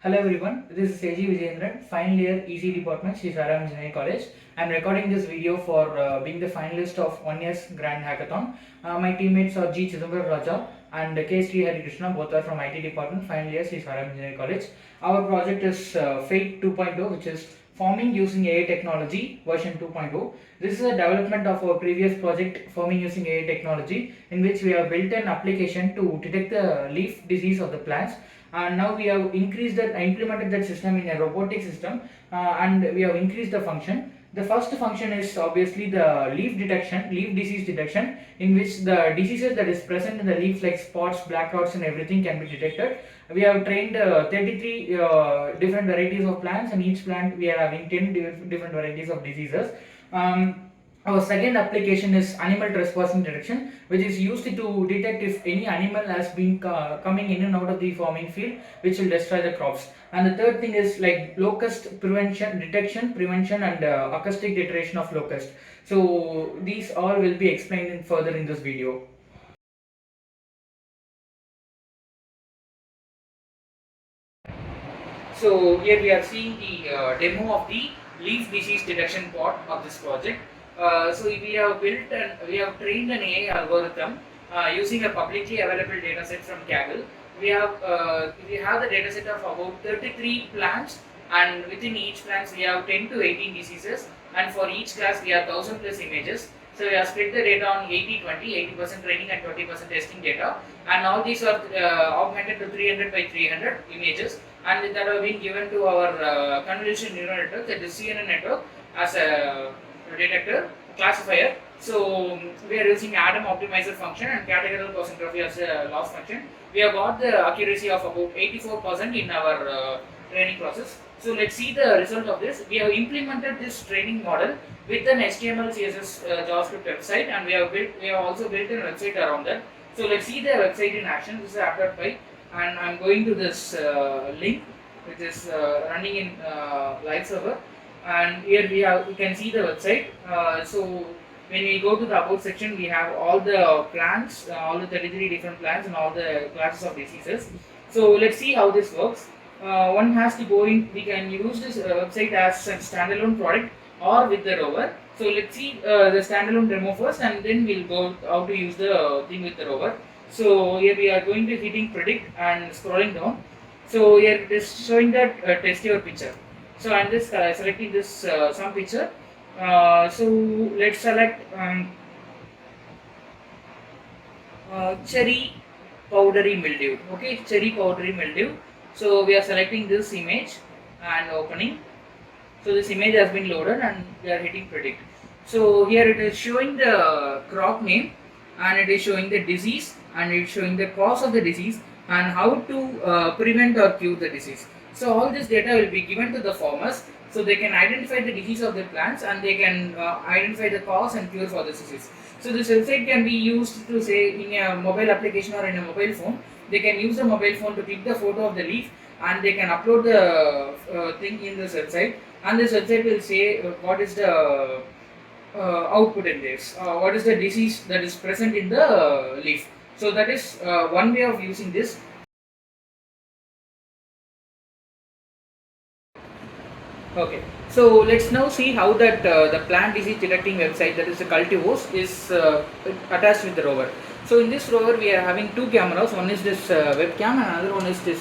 Hello everyone, this is AG Vijayendran, final year EC department, Sri Saram Engineering College. I am recording this video for being the finalist of 1 year's Grand Hackathon. My teammates are G. Chidambaram Raja and K. Sri Hari Krishna, both are from IT department, final year Sri Saram Engineering College. Our project is FAIT 2.0, which is Farming using AI technology version 2.0. This is a development of our previous project Farming using AI technology, in which we have built an application to detect the leaf disease of the plants, and now we have implemented that system in a robotic system, and we have increased the function. The first function is obviously the leaf disease detection, in which the diseases that is present in the leaf like spots, black rods and everything can be detected. We have trained 33 different varieties of plants, and each plant we are having 10 different varieties of diseases. Our second application is animal trespassing detection, which is used to detect if any animal has been coming in and out of the farming field, which will destroy the crops. And the third thing is like locust detection, prevention, and acoustic detection of locust. So these all will be explained further in this video. So here we are seeing the demo of the leaf disease detection part of this project. So we have trained an AI algorithm using a publicly available dataset from Kaggle. We have the dataset of about 33 plants, and within each plant we have 10 to 18 diseases, and for each class we have 1000 plus images. So we have split the data on 80-20, 80% training and 20% testing data, and all these are augmented to 300 by 300 images, and that have been given to our convolutional neural network, that is CNN network, as a detector classifier. So we are using Adam optimizer function and categorical concentrography as a loss function. We have got the accuracy of about 84% in our training process. So let's see the result of this. We have implemented this training model with an HTML, CSS, JavaScript website, and we have also built a website around that. So let's see the website in action. This is after Pi, and I'm going to this link, which is running in live server, and here we can see the website. So when we go to the about section, we have all the plants, all the 33 different plants and all the classes of diseases. So let's see how this works. One has to go in. We can use this website as a standalone product or with the Rover. So let's see the standalone demo first, and then we'll go how to use the thing with the Rover. So here we are going to hitting predict and scrolling down. So here it is showing that test your picture. So I'm just selecting this some picture. So let's select cherry powdery mildew. Okay, cherry powdery mildew. So we are selecting this image and opening. So this image has been loaded and we are hitting predict. So here it is showing the crop name, and it is showing the disease, and it is showing the cause of the disease and how to prevent or cure the disease. So all this data will be given to the farmers, so they can identify the disease of the plants, and they can identify the cause and cure for the disease. So this website can be used to say in a mobile application or in a mobile phone. They can use the mobile phone to click the photo of the leaf, and they can upload the thing in this website, and this website will say what is the output in this, what is the disease that is present in the leaf. So that is one way of using this. Okay, so let's now see how that the plant disease detecting website, that is the Cultivos, is attached with the rover. So in this rover we are having two cameras. One is this webcam, and another one is this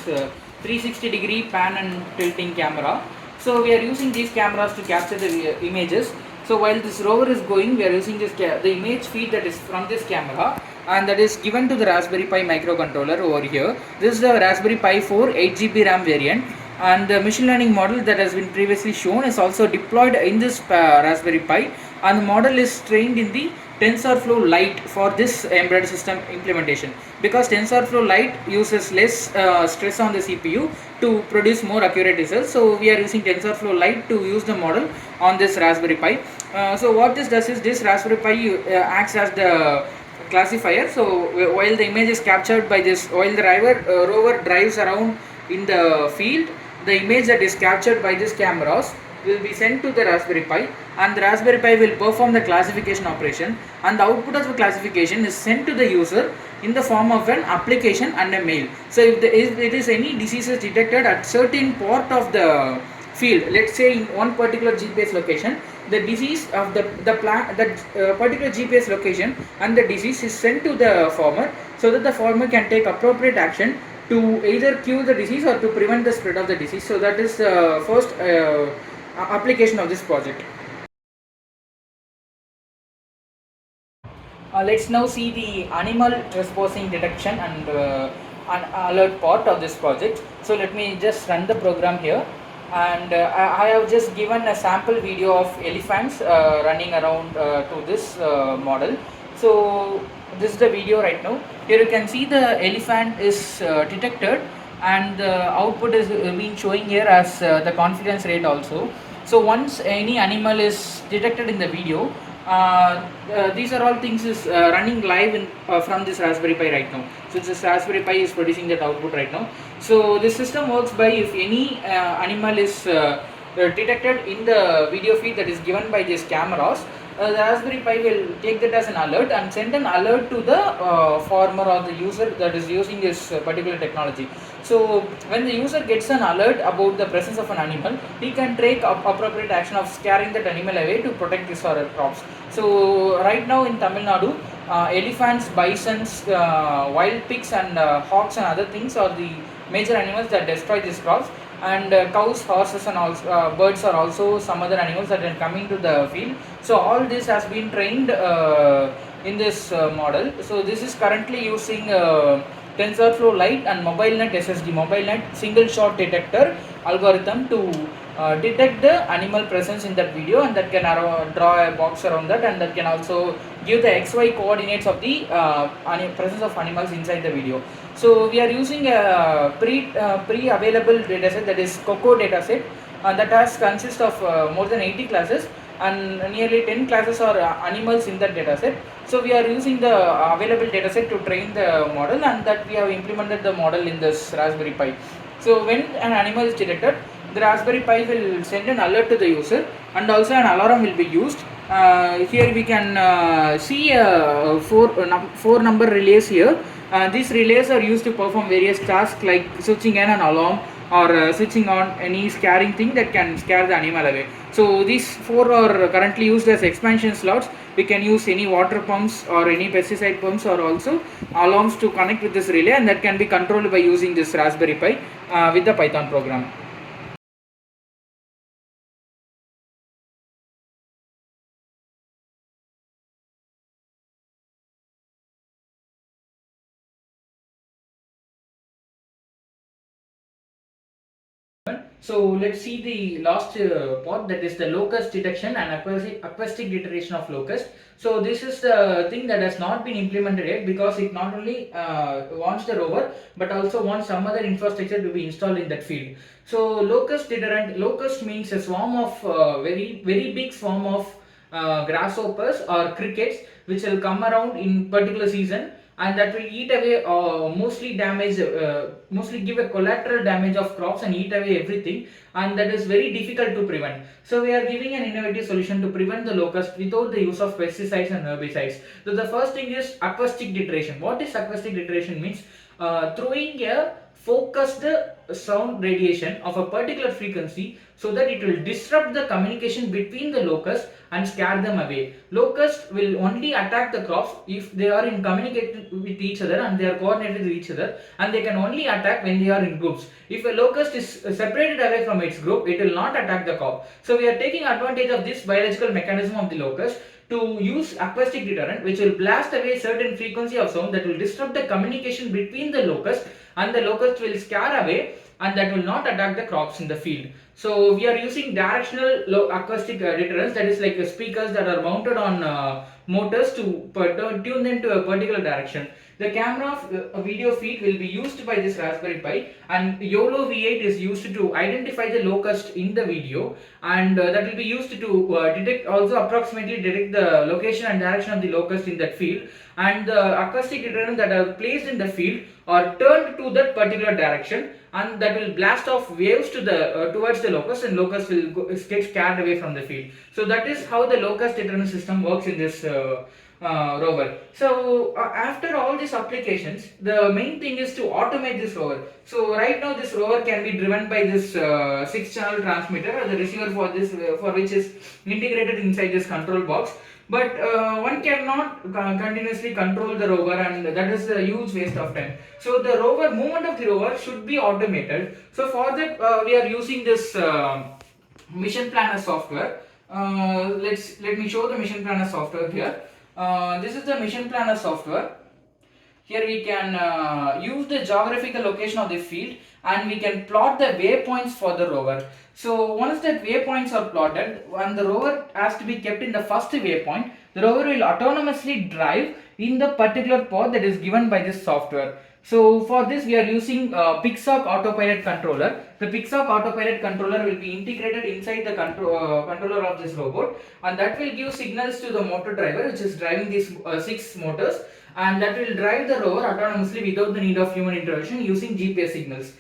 360-degree pan and tilting camera. So we are using these cameras to capture the images. So while this rover is going, we are using this the image feed that is from this camera, and that is given to the Raspberry Pi microcontroller over here. This is the Raspberry Pi 4 8GB RAM variant, and the machine learning model that has been previously shown is also deployed in this Raspberry Pi, and the model is trained in the TensorFlow Lite for this embedded system implementation, because TensorFlow Lite uses less stress on the CPU to produce more accurate results. So we are using TensorFlow Lite to use the model on this Raspberry Pi. So what this does is, this Raspberry Pi acts as the classifier. So while the image is captured by this, while the rover drives around in the field, the image that is captured by these cameras will be sent to the Raspberry Pi, and the Raspberry Pi will perform the classification operation, and the output of the classification is sent to the user in the form of an application and a mail. So if it is any diseases detected at certain part of the field, let's say in one particular GPS location, the disease of that particular GPS location and the disease is sent to the farmer, so that the farmer can take appropriate action to either cure the disease or to prevent the spread of the disease. So that is the first application of this project. Let's now see the animal trespassing detection and alert part of this project. So let me just run the program here, and I have just given a sample video of elephants running around to this model. So this is the video right now. Here you can see the elephant is detected, and the output is being showing here as the confidence rate also. So once any animal is detected in the video, these are all things is running live in, from this Raspberry Pi right now. So this Raspberry Pi is producing that output right now. So this system works by if any animal is detected in the video feed that is given by these cameras, the Raspberry Pi will take that as an alert and send an alert to the farmer or the user that is using this particular technology. So when the user gets an alert about the presence of an animal, he can take appropriate action of scaring that animal away to protect his or her crops. So right now in Tamil Nadu, elephants, bisons, wild pigs and hawks and other things are the major animals that destroy these crops, and cows, horses and also birds are also some other animals that are coming to the field. So all this has been trained in this model. So this is currently using TensorFlow Lite and MobileNet SSD, MobileNet single shot detector algorithm to detect the animal presence in that video, and that can draw a box around that, and that can also give the XY coordinates of the presence of animals inside the video. So we are using a pre-available dataset, that is COCO dataset, that has consists of more than 80 classes, and nearly 10 classes are animals in that dataset. So we are using the available dataset to train the model, and that we have implemented the model in this Raspberry Pi. So when an animal is detected, the Raspberry Pi will send an alert to the user, and also an alarm will be used. Here we can see four number relays here. These relays are used to perform various tasks like switching on an alarm or switching on any scaring thing that can scare the animal away. So these four are currently used as expansion slots. We can use any water pumps or any pesticide pumps or also alarms to connect with this relay, and that can be controlled by using this Raspberry Pi with the Python program. So let's see the last part, that is the locust detection and acoustic detection of locust. So this is the thing that has not been implemented yet, because it not only wants the rover but also wants some other infrastructure to be installed in that field. So locust deterrent, locust means a swarm of very big swarm of grasshoppers or crickets which will come around in particular season, and that will eat away mostly give a collateral damage of crops and eat away everything, and that is very difficult to prevent. So we are giving an innovative solution to prevent the locust without the use of pesticides and herbicides. So the first thing is acoustic deterrent. What is acoustic deterrent means? Throwing a focused sound radiation of a particular frequency, so that it will disrupt the communication between the locusts and scare them away. Locusts will only attack the crops if they are in communication with each other and they are coordinated with each other, and they can only attack when they are in groups. If a locust is separated away from its group, it will not attack the crop. So we are taking advantage of this biological mechanism of the locust to use acoustic deterrent, which will blast away certain frequency of sound that will disrupt the communication between the locust, and the locust will scare away, and that will not attack the crops in the field. So we are using directional acoustic deterrents, that is like speakers that are mounted on motors to tune them to a particular direction. The camera video feed will be used by this Raspberry Pi, and YOLO V8 is used to identify the locust in the video, and that will be used to detect, also approximately detect the location and direction of the locust in that field, and the acoustic deterrents that are placed in the field are turned to that particular direction, and that will blast off waves to the towards disperse the locust, and locust will get scared away from the field. So that is how the locust deterrent system works in this rover. So after all these applications, the main thing is to automate this rover. So right now this rover can be driven by this 6-channel transmitter, or the receiver for this for which is integrated inside this control box. But one cannot continuously control the rover, and that is a huge waste of time. So the rover movement of the rover should be automated. So for that we are using this mission planner software. Let me show the mission planner software here. This is the mission planner software. Here we can use the geographical location of the field, and we can plot the waypoints for the rover. So once that waypoints are plotted, and the rover has to be kept in the first waypoint, the rover will autonomously drive in the particular path that is given by this software. So for this we are using Pixoc autopilot controller. The Pixoc autopilot controller will be integrated inside the controller of this robot, and that will give signals to the motor driver, which is driving these 6 motors, and that will drive the rover autonomously without the need of human intervention using GPS signals.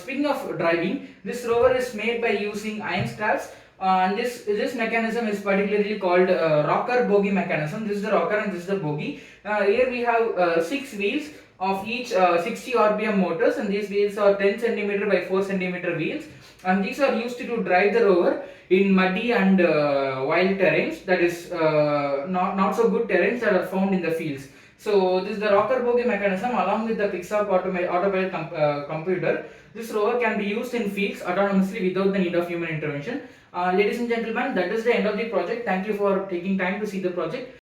Speaking of driving, this rover is made by using iron straps, and this mechanism is particularly called rocker bogie mechanism. This is the rocker and this is the bogie. Here we have 6 wheels of each 60 rpm motors, and these wheels are 10 cm by 4 cm wheels, and these are used to drive the rover in muddy and wild terrains, that is not so good terrains that are found in the fields. So this is the rocker bogie mechanism along with the Pixoc autopilot computer. This rover can be used in fields autonomously without the need of human intervention. Ladies and gentlemen, that is the end of the project. Thank you for taking time to see the project.